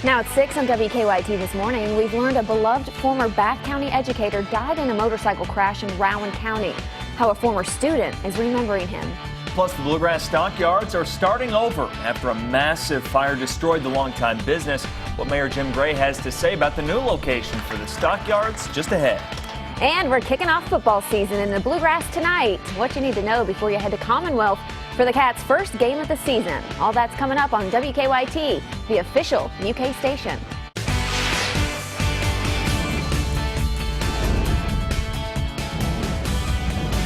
Now at 6 on WKYT this morning, we've learned a beloved former Bath County educator died in a motorcycle crash in Rowan County. How a former student is remembering him. Plus, the Bluegrass stockyards are starting over after a massive fire destroyed the longtime business. What Mayor Jim Gray has to say about the new location for the stockyards just ahead. And we're kicking off football season in the Bluegrass tonight. What you need to know before you head to Commonwealth for the Cats' first game of the season. All that's coming up on WKYT, the official UK station.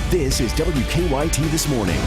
This is WKYT This Morning.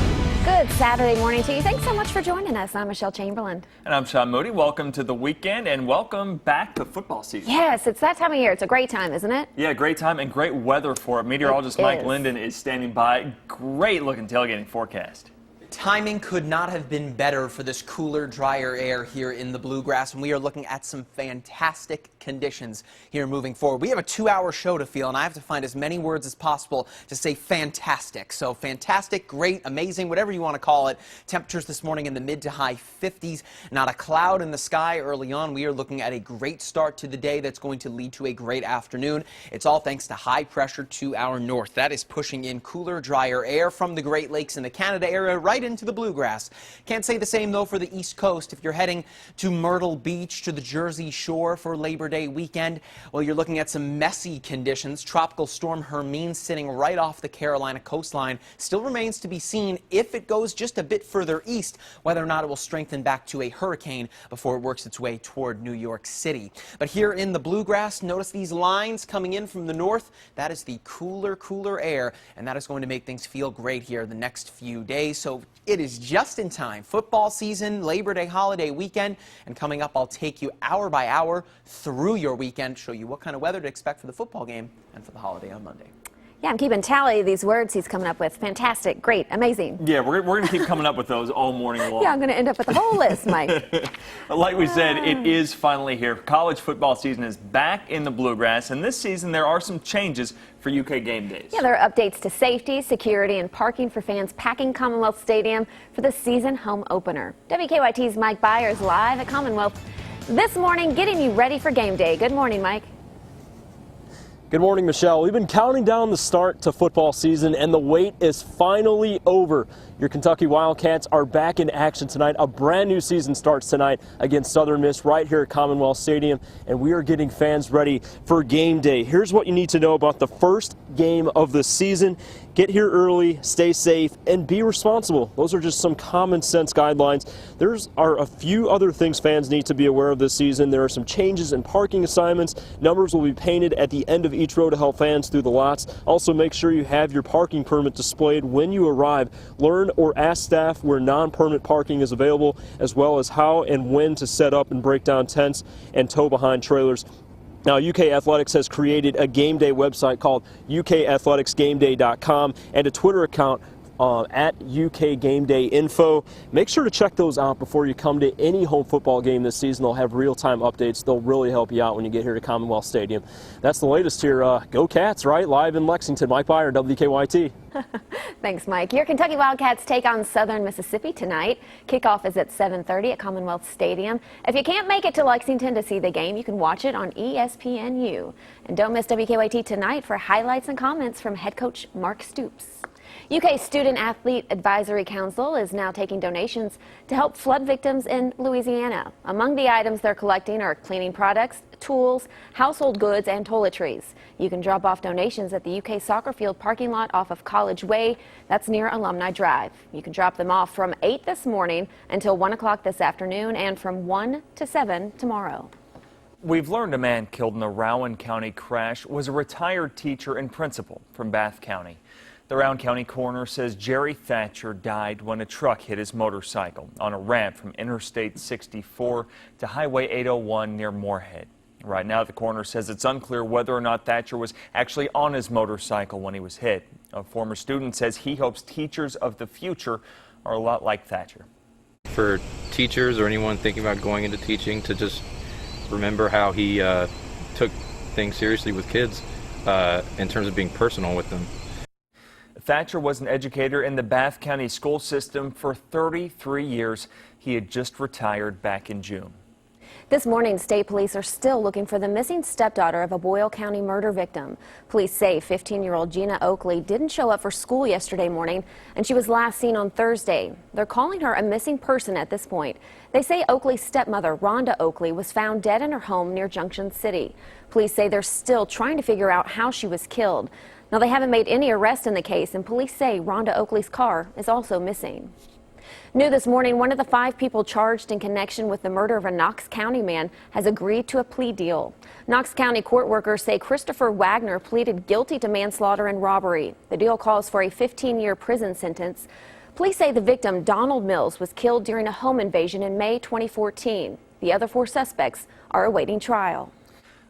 Good Saturday morning to you. Thanks so much for joining us. I'm Michelle Chamberlain. And I'm Sean Moody. Welcome to the weekend and welcome back to football season. Yes, it's that time of year. It's a great time, isn't it? Yeah, great time and great weather for it. Meteorologist Mike Linden is standing by. Great looking tailgating forecast. Timing could not have been better for this cooler, drier air here in the Bluegrass, and we are looking at some fantastic conditions here moving forward. We have a 2-hour show to feel, and I have to find as many words as possible to say fantastic. So fantastic, great, amazing, whatever you want to call it. Temperatures this morning in the mid to high 50s. Not a cloud in the sky early on. We are looking at a great start to the day that's going to lead to a great afternoon. It's all thanks to high pressure to our north. That is pushing in cooler, drier air from the Great Lakes and the Canada area right into the Bluegrass. Can't say the same though for the East Coast. If you're heading to Myrtle Beach, to the Jersey Shore for Labor Day weekend, well, you're looking at some messy conditions. Tropical storm Hermine sitting right off the Carolina coastline. Still remains to be seen if it goes just a bit further east, whether or not it will strengthen back to a hurricane before it works its way toward New York City. But here in the Bluegrass, notice these lines coming in from the north. That is the cooler air, and that is going to make things feel great here the next few days. So it is just in time. Football season, Labor Day holiday weekend, and coming up, I'll take you hour by hour through your weekend, show you what kind of weather to expect for the football game and for the holiday on Monday. Yeah, I'm keeping tally of these words he's coming up with. Fantastic, great, amazing. Yeah, we're going to keep coming up with those all morning long. Yeah, I'm going to end up with the whole list, Mike. Like we said, it is finally here. College football season is back in the Bluegrass, and this season there are some changes for UK game days. Yeah, there are updates to safety, security, and parking for fans packing Commonwealth Stadium for the season home opener. WKYT's Mike Byers live at Commonwealth this morning, getting you ready for game day. Good morning, Mike. Good morning, Michelle. We've been counting down the start to football season, and the wait is finally over. Your Kentucky Wildcats are back in action tonight. A brand new season starts tonight against Southern Miss right here at Commonwealth Stadium, and we are getting fans ready for game day. Here's what you need to know about the first game of the season. Get here early, stay safe, and be responsible. Those are just some common sense guidelines. There are a few other things fans need to be aware of this season. There are some changes in parking assignments. Numbers will be painted at the end of each row to help fans through the lots. Also, make sure you have your parking permit displayed when you arrive. Learn or ask staff where non-permit parking is available, as well as how and when to set up and break down tents and tow behind trailers. Now, UK Athletics has created a game day website called UKAthleticsGameDay.com and a Twitter account at UK Game Day Info. Make sure to check those out before you come to any home football game this season. They'll have real-time updates. They'll really help you out when you get here to Commonwealth Stadium. That's the latest here. Go Cats, right? Live in Lexington. Mike Byer, WKYT. Thanks, Mike. Your Kentucky Wildcats take on Southern Mississippi tonight. Kickoff is at 7:30 at Commonwealth Stadium. If you can't make it to Lexington to see the game, you can watch it on ESPNU. And don't miss WKYT tonight for highlights and comments from head coach Mark Stoops. UK Student Athlete Advisory Council is now taking donations to help flood victims in Louisiana. Among the items they're collecting are cleaning products, tools, household goods, and toiletries. You can drop off donations at the UK soccer field parking lot off of College Way. That's near Alumni Drive. You can drop them off from 8 this morning until 1 o'clock this afternoon and from 1 to 7 tomorrow. We've learned a man killed in the Rowan County crash was a retired teacher and principal from Bath County. The Rowan County coroner says Jerry Thatcher died when a truck hit his motorcycle on a ramp from Interstate 64 to Highway 801 near Moorhead. Right now, the coroner says it's unclear whether or not Thatcher was actually on his motorcycle when he was hit. A former student says he hopes teachers of the future are a lot like Thatcher. For teachers or anyone thinking about going into teaching to just remember how he took things seriously with kids in terms of being personal with them. Thatcher was an educator in the Bath County school system for 33 years. He had just retired back in June. This morning, state police are still looking for the missing stepdaughter of a Boyle County murder victim. Police say 15-year-old Gina Oakley didn't show up for school yesterday morning, and she was last seen on Thursday. They're calling her a missing person at this point. They say Oakley's stepmother, Rhonda Oakley, was found dead in her home near Junction City. Police say they're still trying to figure out how she was killed. Now, they haven't made any arrests in the case, and police say Rhonda Oakley's car is also missing. New this morning, one of the 5 people charged in connection with the murder of a Knox County man has agreed to a plea deal. Knox County court workers say Christopher Wagner pleaded guilty to manslaughter and robbery. The deal calls for a 15-year prison sentence. Police say the victim, Donald Mills, was killed during a home invasion in May 2014. The other 4 suspects are awaiting trial.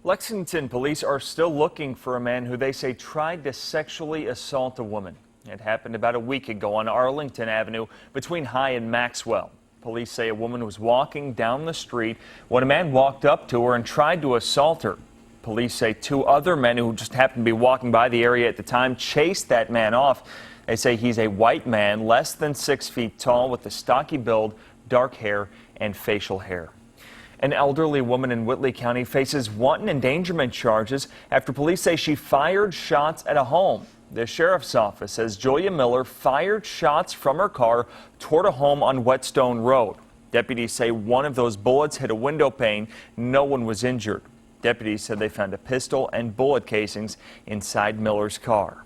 Lexington police are still looking for a man who they say tried to sexually assault a woman. It happened about a week ago on Arlington Avenue between High and Maxwell. Police say a woman was walking down the street when a man walked up to her and tried to assault her. Police say 2 other men who just happened to be walking by the area at the time chased that man off. They say he's a white man, less than 6 feet tall, with a stocky build, dark hair, and facial hair. An elderly woman in Whitley County faces wanton endangerment charges after police say she fired shots at a home. The sheriff's office says Julia Miller fired shots from her car toward a home on Whetstone Road. Deputies say one of those bullets hit a window pane. No one was injured. Deputies said they found a pistol and bullet casings inside Miller's car.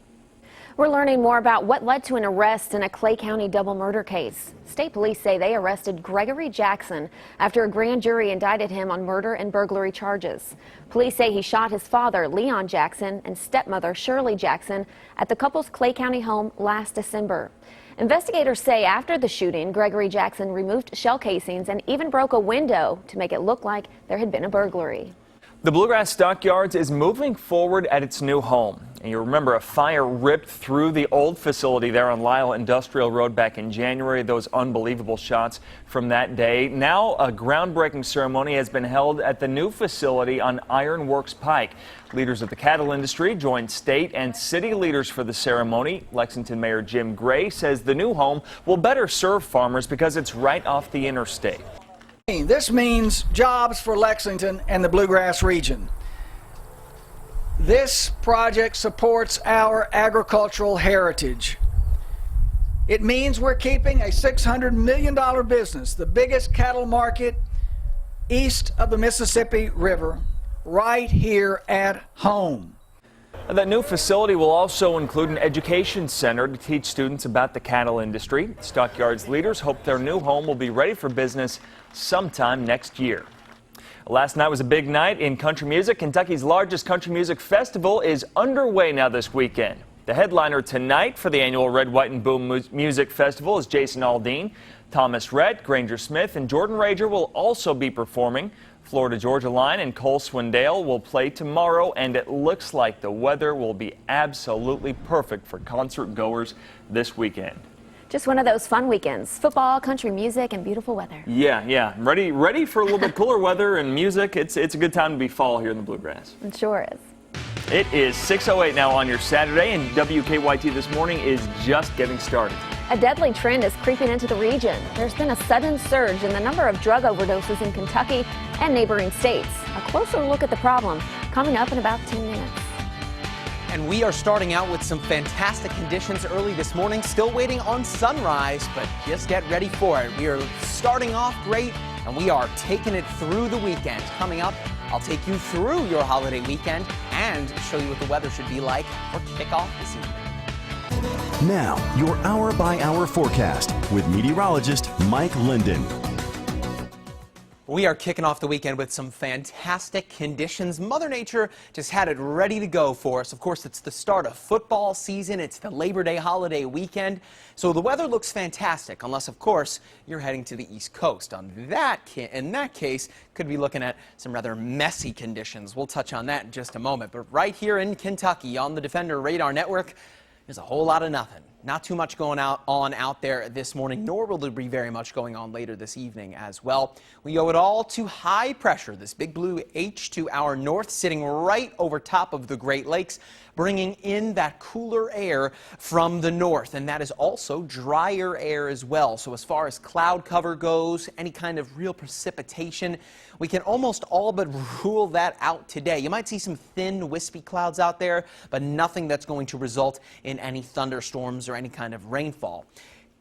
We're learning more about what led to an arrest in a Clay County double murder case. State police say they arrested Gregory Jackson after a grand jury indicted him on murder and burglary charges. Police say he shot his father, Leon Jackson, and stepmother, Shirley Jackson, at the couple's Clay County home last December. Investigators say after the shooting, Gregory Jackson removed shell casings and even broke a window to make it look like there had been a burglary. The Bluegrass Stockyards is moving forward at its new home. And you remember a fire ripped through the old facility there on Lyle Industrial Road back in January. Those unbelievable shots from that day. Now a groundbreaking ceremony has been held at the new facility on Ironworks Pike. Leaders of the cattle industry joined state and city leaders for the ceremony. Lexington Mayor Jim Gray says the new home will better serve farmers because it's right off the interstate. This means jobs for Lexington and the Bluegrass region. This project supports our agricultural heritage. It means we're keeping a $600 million business, the biggest cattle market east of the Mississippi River, right here at home. That new facility will also include an education center to teach students about the cattle industry. Stockyards leaders hope their new home will be ready for business sometime next year. Last night was a big night in country music. Kentucky's largest country music festival is underway now this weekend. The headliner tonight for the annual Red, White, and Boom Music Festival is Jason Aldean. Thomas Rhett, Granger Smith, and Jordan Rager will also be performing. Florida Georgia Line and Cole Swindale will play tomorrow, and it looks like the weather will be absolutely perfect for concert goers this weekend. Just one of those fun weekends. Football, country music, and beautiful weather. Yeah. Ready for a little bit cooler weather and music. It's a good time to be fall here in the Bluegrass. It sure is. It is 6:08 now on your Saturday, and WKYT This Morning is just getting started. A deadly trend is creeping into the region. There's been a sudden surge in the number of drug overdoses in Kentucky and neighboring states. A closer look at the problem coming up in about 10 minutes. And we are starting out with some fantastic conditions early this morning. Still waiting on sunrise, but just get ready for it. We are starting off great, and we are taking it through the weekend. Coming up, I'll take you through your holiday weekend and show you what the weather should be like for kickoff this evening. Now, your hour-by-hour forecast with meteorologist Mike Linden. We are kicking off the weekend with some fantastic conditions. Mother Nature just had it ready to go for us. Of course, it's the start of football season. It's the Labor Day holiday weekend. So the weather looks fantastic, unless, of course, you're heading to the East Coast. In that case, could be looking at some rather messy conditions. We'll touch on that in just a moment. But right here in Kentucky on the Defender Radar Network, there's a whole lot of nothing. Not too much going on out there this morning, nor will there be very much going on later this evening as well. We owe it all to high pressure. This big blue H to our north, sitting right over top of the Great Lakes, bringing in that cooler air from the north, and that is also drier air as well. So as far as cloud cover goes, any kind of real precipitation, we can almost all but rule that out today. You might see some thin, wispy clouds out there, but nothing that's going to result in any thunderstorms or any kind of rainfall.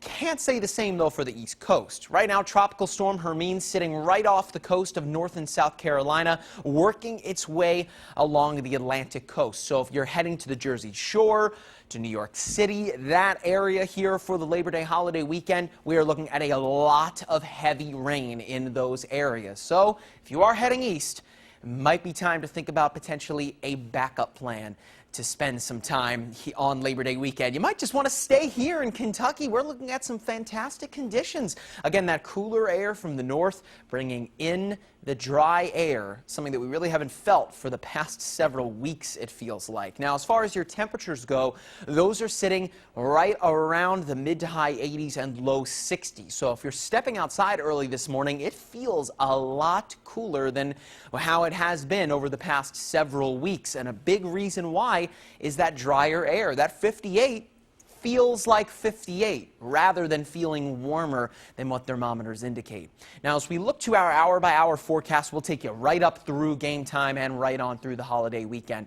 Can't say the same, though, for the East Coast. Right now, Tropical Storm Hermine sitting right off the coast of North and South Carolina, working its way along the Atlantic coast. So if you're heading to the Jersey Shore, to New York City, that area here for the Labor Day holiday weekend, we are looking at a lot of heavy rain in those areas. So if you are heading east, it might be time to think about potentially a backup plan to spend some time on Labor Day weekend. You might just want to stay here in Kentucky. We're looking at some fantastic conditions. Again, that cooler air from the north bringing in the dry air, something that we really haven't felt for the past several weeks, it feels like. Now, as far as your temperatures go, those are sitting right around the mid to high 80s and low 60s. So if you're stepping outside early this morning, it feels a lot cooler than how it has been over the past several weeks. And a big reason why is that drier air. That 58 feels like 58 rather than feeling warmer than what thermometers indicate. Now, as we look to our hour-by-hour forecast, we'll take you right up through game time and right on through the holiday weekend.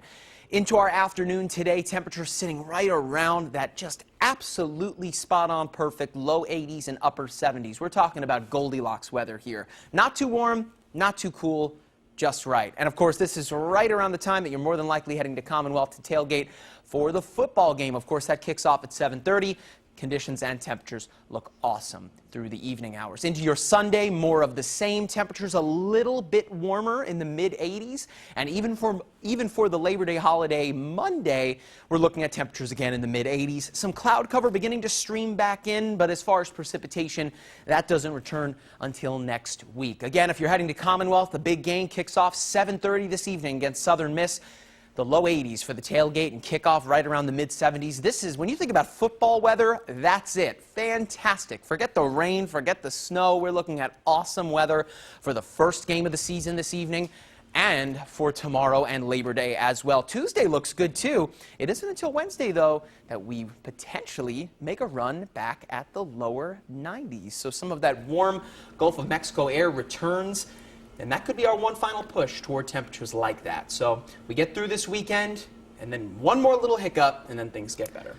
Into our afternoon today, temperatures sitting right around that just absolutely spot-on perfect low 80s and upper 70s. We're talking about Goldilocks weather here. Not too warm, not too cool, just right. And of course, this is right around the time that you're more than likely heading to Commonwealth to tailgate for the football game. Of course, that kicks off at 7:30. Conditions and temperatures look awesome through the evening hours. Into your Sunday, more of the same. Temperatures a little bit warmer in the mid-80s. And even for the Labor Day holiday Monday, we're looking at temperatures again in the mid-80s. Some cloud cover beginning to stream back in, but as far as precipitation, that doesn't return until next week. Again, if you're heading to Commonwealth, the big game kicks off 7:30 this evening against Southern Miss. The low 80s for the tailgate and kickoff right around the mid-70s. This is, when you think about football weather, that's it. Fantastic. Forget the rain, forget the snow. We're looking at awesome weather for the first game of the season this evening and for tomorrow and Labor Day as well. Tuesday looks good, too. It isn't until Wednesday, though, that we potentially make a run back at the lower 90s. So some of that warm Gulf of Mexico air returns. And that could be our one final push toward temperatures like that. So we get through this weekend, and then one more little hiccup, and then things get better.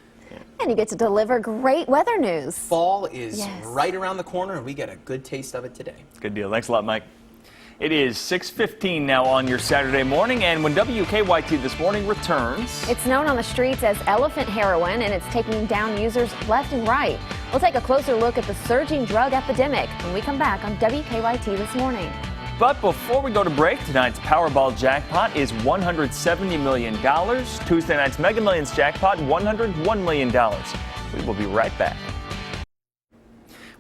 And you get to deliver great weather news. Fall is right around the corner, and we get a good taste of it today. Good deal. Thanks a lot, Mike. It is 6:15 now on your Saturday morning, and when WKYT This Morning returns... It's known on the streets as elephant heroin, and it's taking down users left and right. We'll take a closer look at the surging drug epidemic when we come back on WKYT This Morning. But before we go to break, tonight's Powerball jackpot is $170 million. Tuesday night's Mega Millions jackpot, $101 million. We will be right back.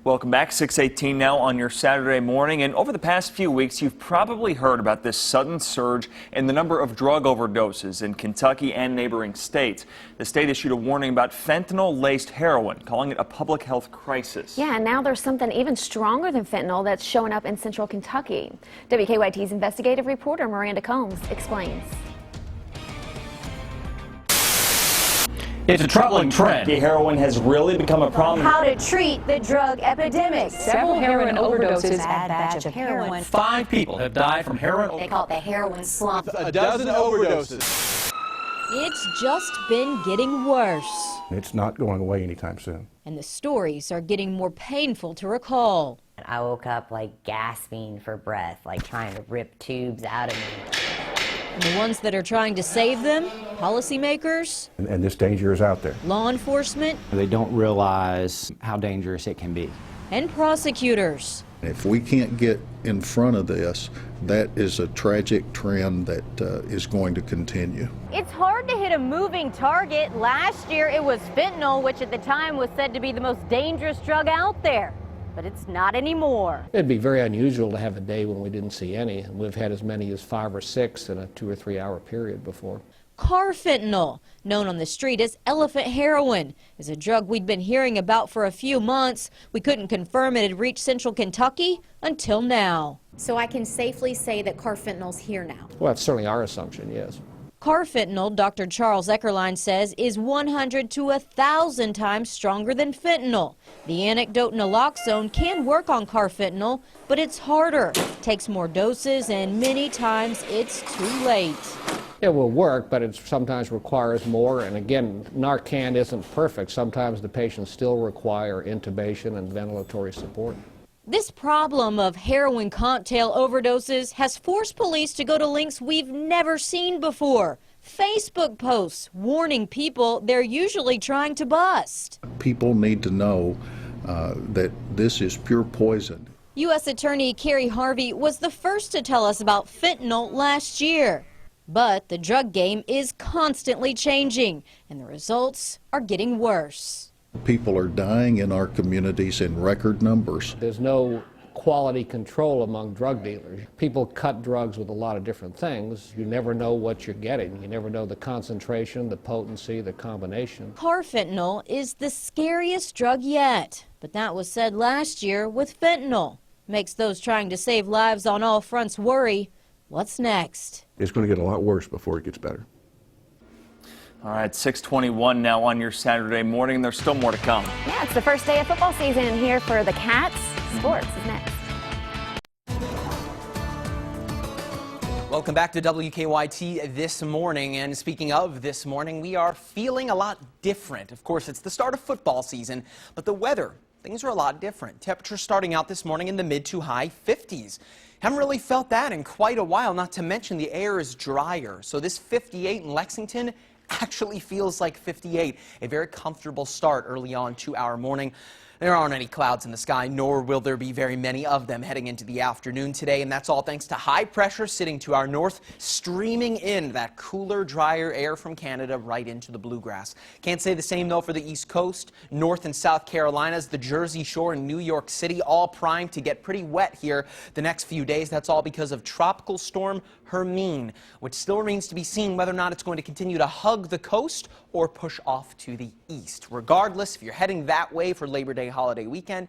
Welcome back. 6:18 now on your Saturday morning. And over the past few weeks, you've probably heard about this sudden surge in the number of drug overdoses in Kentucky and neighboring states. The state issued a warning about fentanyl-laced heroin, calling it a public health crisis. Yeah, and now there's something even stronger than fentanyl that's showing up in central Kentucky. WKYT's investigative reporter Miranda Combs explains. It's a troubling trend. Heroin has really become a problem. How to treat the drug epidemic. Several heroin overdoses. Bad batch of heroin. 5 people have died from heroin. They call it the heroin slump. A dozen overdoses. It's just been getting worse. It's not going away anytime soon. And the stories are getting more painful to recall. I woke up like gasping for breath, like trying to rip tubes out of me. And the ones that are trying to save them, policymakers, And this danger is out there. law enforcement, They don't realize how dangerous it can be. and prosecutors. If we can't get in front of this, that is a tragic trend that is going to continue. It's hard to hit a moving target. Last year it was fentanyl, which at the time was said to be the most dangerous drug out there. But it's not anymore. It'd be very unusual to have a day when we didn't see any. We've had as many as 5 or 6 in a 2 or 3 hour period before. Carfentanil, known on the street as elephant heroin, is a drug we'd been hearing about for a few months. We couldn't confirm it had reached central Kentucky until now. So I can safely say that carfentanil's here now. Well, that's certainly our assumption, yes. Carfentanil, Dr. Charles Eckerline says, is 100 to 1,000 times stronger than fentanyl. The antidote naloxone can work on carfentanil, but it's harder, takes more doses, and many times it's too late. It will work, but it sometimes requires more. And again, Narcan isn't perfect. Sometimes the patients still require intubation and ventilatory support. This problem of heroin cocktail overdoses has forced police to go to lengths we've never seen before. Facebook posts warning people they're usually trying to bust. People need to know that this is pure poison. U.S. Attorney Kerry Harvey was the first to tell us about fentanyl last year. But the drug game is constantly changing, and the results are getting worse. People are dying in our communities in record numbers. There's no quality control among drug dealers. People cut drugs with a lot of different things. You never know what you're getting. You never know the concentration, the potency, the combination. Carfentanil is the scariest drug yet, but that was said last year with fentanyl. Makes those trying to save lives on all fronts worry. What's next? It's going to get a lot worse before it gets better. All right, 6:21 now on your Saturday morning. There's still more to come. Yeah, it's the first day of football season here for the Cats. Sports is next. Welcome back to WKYT this morning. And speaking of this morning, we are feeling a lot different. Of course, it's the start of football season, but the weather, things are a lot different. Temperatures starting out this morning in the mid to high 50s. Haven't really felt that in quite a while, not to mention the air is drier. So this 58 in Lexington actually feels like 58. A very comfortable start early on to our morning. There aren't any clouds in the sky, nor will there be very many of them heading into the afternoon today, and that's all thanks to high pressure sitting to our north, streaming in that cooler, drier air from Canada right into the bluegrass. Can't say the same, though, for the East Coast, North and South Carolinas, the Jersey Shore, and New York City, all primed to get pretty wet here the next few days. That's all because of Tropical Storm Hermine, which still remains to be seen whether or not it's going to continue to hug the coast or push off to the east. Regardless, if you're heading that way for Labor Day holiday weekend,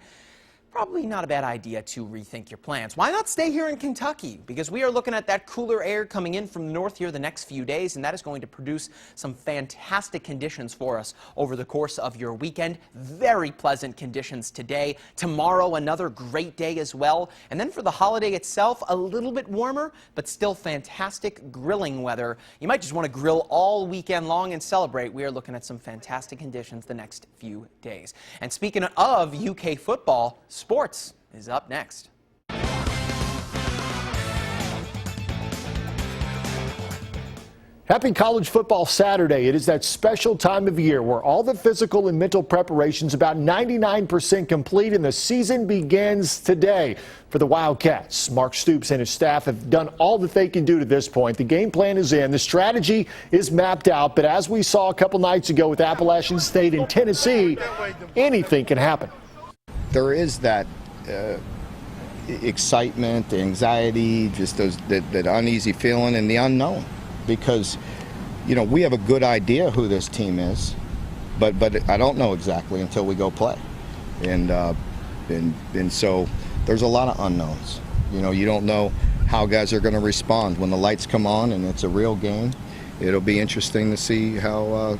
probably not a bad idea to rethink your plans. Why not stay here in Kentucky? Because we are looking at that cooler air coming in from the north here the next few days, and that is going to produce some fantastic conditions for us over the course of your weekend. Very pleasant conditions today. Tomorrow, another great day as well. And then for the holiday itself, a little bit warmer, but still fantastic grilling weather. You might just want to grill all weekend long and celebrate. We are looking at some fantastic conditions the next few days. And speaking of UK football, sports is up next. Happy College Football Saturday. It is that special time of year where all the physical and mental preparations about 99% complete and the season begins today for the Wildcats. Mark Stoops and his staff have done all that they can do to this point. The game plan is in. The strategy is mapped out. But as we saw a couple nights ago with Appalachian State and Tennessee, anything can happen. There is that excitement, the anxiety, just that uneasy feeling and the unknown. Because, you know, we have a good idea who this team is, but I don't know exactly until we go play. And so there's a lot of unknowns. You know, you don't know how guys are going to respond when the lights come on and it's a real game. It'll be interesting to see how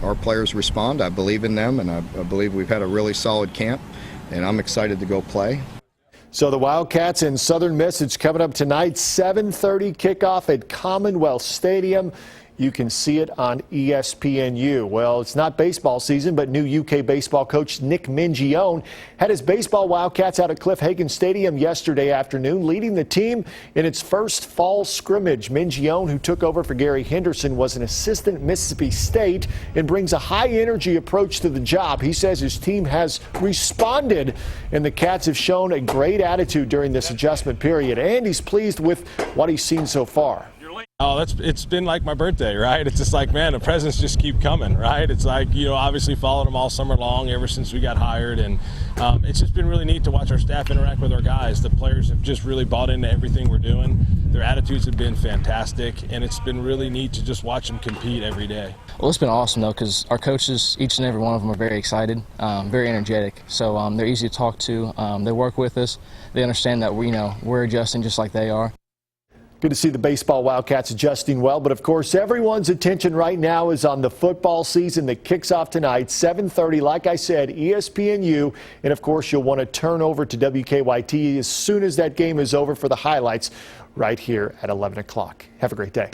our players respond. I believe in them, and I believe we've had a really solid camp, and I'm excited to go play. So the Wildcats in Southern Miss, it's coming up tonight, 7:30 kickoff at Commonwealth Stadium. You can see it on ESPNU. Well, it's not baseball season, but new UK baseball coach Nick Mingione had his baseball Wildcats out at Cliff Hagan Stadium yesterday afternoon, leading the team in its first fall scrimmage. Mingione, who took over for Gary Henderson, was an assistant at Mississippi State and brings a high-energy approach to the job. He says his team has responded, and the Cats have shown a great attitude during this adjustment period, and he's pleased with what he's seen so far. Oh, it's been like my birthday, right? It's just like, man, the presents just keep coming, right? It's like, you know, obviously followed them all summer long ever since we got hired, and it's just been really neat to watch our staff interact with our guys. The players have just really bought into everything we're doing. Their attitudes have been fantastic, and it's been really neat to just watch them compete every day. Well, it's been awesome, though, because our coaches, each and every one of them, are very excited, very energetic. So they're easy to talk to. They work with us. They understand that we're adjusting just like they are. Good to see the baseball Wildcats adjusting well, but of course everyone's attention right now is on the football season that kicks off tonight, 7:30. Like I said, ESPNU, and of course you'll want to turn over to WKYT as soon as that game is over for the highlights right here at 11 o'clock. Have a great day.